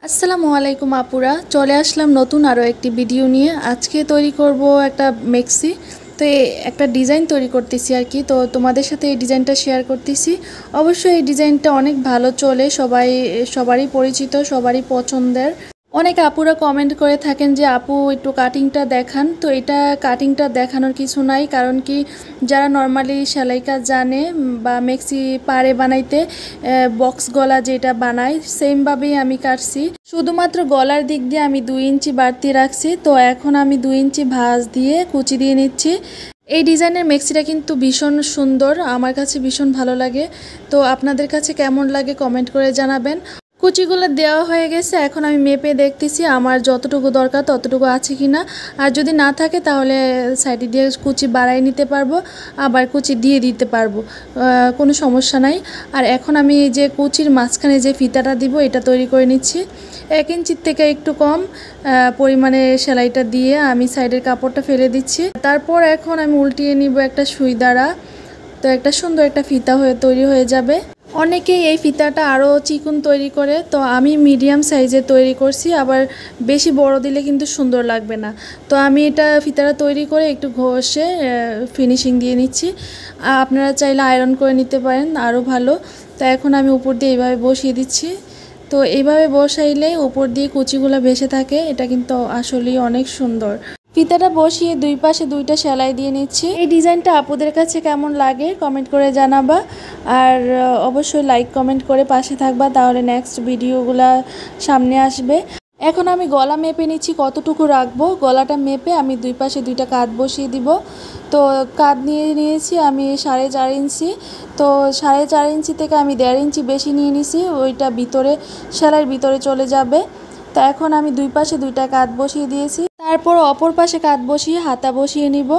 আসসালামু আলাইকুম আপুরা, চলে আসলাম নতুন আরও একটি ভিডিও নিয়ে। আজকে তৈরি করব একটা মেক্সি। তো একটা ডিজাইন তৈরি করতেছি আর কি। তো তোমাদের সাথে এই ডিজাইনটা শেয়ার করতেছি। অবশ্যই এই ডিজাইনটা অনেক ভালো চলে, সবারই পরিচিত, সবারই পছন্দের। অনেক আপুরা কমেন্ট করে থাকেন যে আপু একটু কাটিংটা দেখান। তো এটা কাটিংটা দেখানোর কিছু নাই, কারণ কি যারা নর্মালি সেলাই কাজ জানে বা মেক্সি পারে বানাইতে, বক্স গলা যেটা বানায় সেমভাবেই আমি কাটছি। শুধুমাত্র গলার দিক দিয়ে আমি 2 ইঞ্চি বাড়তি রাখছি। তো এখন আমি 2 ইঞ্চি ভাঁজ দিয়ে কুচি দিয়ে নিচ্ছি। এই ডিজাইনের মেক্সিটা কিন্তু ভীষণ সুন্দর, আমার কাছে ভীষণ ভালো লাগে। তো আপনাদের কাছে কেমন লাগে কমেন্ট করে জানাবেন। কুচিগুলো দেওয়া হয়ে গেছে, এখন আমি মেপে দেখতেছি আমার যতটুকু দরকার ততটুকু আছে কিনা। আর যদি না থাকে তাহলে সাইডে দিয়ে কুচি বাড়াই নিতে পারবো, আবার কুচি দিয়ে দিতে পারবো, কোনো সমস্যা নাই। আর এখন আমি এই যে কুচির মাঝখানে যে ফিতাটা দিব এটা তৈরি করে নিচ্ছি। 1 ইঞ্চির থেকে একটু কম পরিমাণে সেলাইটা দিয়ে আমি সাইডের কাপড়টা ফেলে দিচ্ছি। তারপর এখন আমি উল্টিয়ে নিব একটা সুই দ্বারা। তো একটা সুন্দর একটা ফিতা তৈরি হয়ে যাবে। অনেকেই এই ফিতাটা আরও চিকন তৈরি করে, তো আমি মিডিয়াম সাইজে তৈরি করছি, আবার বেশি বড় দিলে কিন্তু সুন্দর লাগবে না। তো আমি এটা ফিতাটা তৈরি করে একটু ঘষে ফিনিশিং দিয়ে নিচ্ছি। আপনারা চাইলে আয়রন করে নিতে পারেন, আরও ভালো। তো এখন আমি উপর দিয়ে এইভাবে বসিয়ে দিচ্ছি। তো এইভাবে বসাইলে উপর দিয়ে কুচিগুলো ভেসে থাকে, এটা কিন্তু আসলেই অনেক সুন্দর। ফিতাটা বসিয়ে দুই পাশে 2টা সেলাই দিয়ে নিচ্ছি। এই ডিজাইনটা আপুদের কাছে কেমন লাগে কমেন্ট করে জানাবা। আর অবশ্যই লাইক কমেন্ট করে পাশে থাকবা, তাহলে নেক্সট ভিডিওগুলা সামনে আসবে। এখন আমি গলা মেপে নিচ্ছি কতটুকু রাখবো। গলাটা মেপে আমি দুই পাশে 2টা কাঁধ বসিয়ে দিব। তো কাঁধ নিয়েছি আমি 4.5 ইঞ্চি। তো 4.5 ইঞ্চি থেকে আমি 1.5 ইঞ্চি বেশি নিয়ে নিছি, ওইটা ভিতরে সেলাইয়ের ভিতরে চলে যাবে। তো এখন আমি দুই পাশে 2টা কাঁধ বসিয়ে দিয়েছি, তারপর অপর পাশে কাঁধ বসিয়ে হাতা বসিয়ে নিব।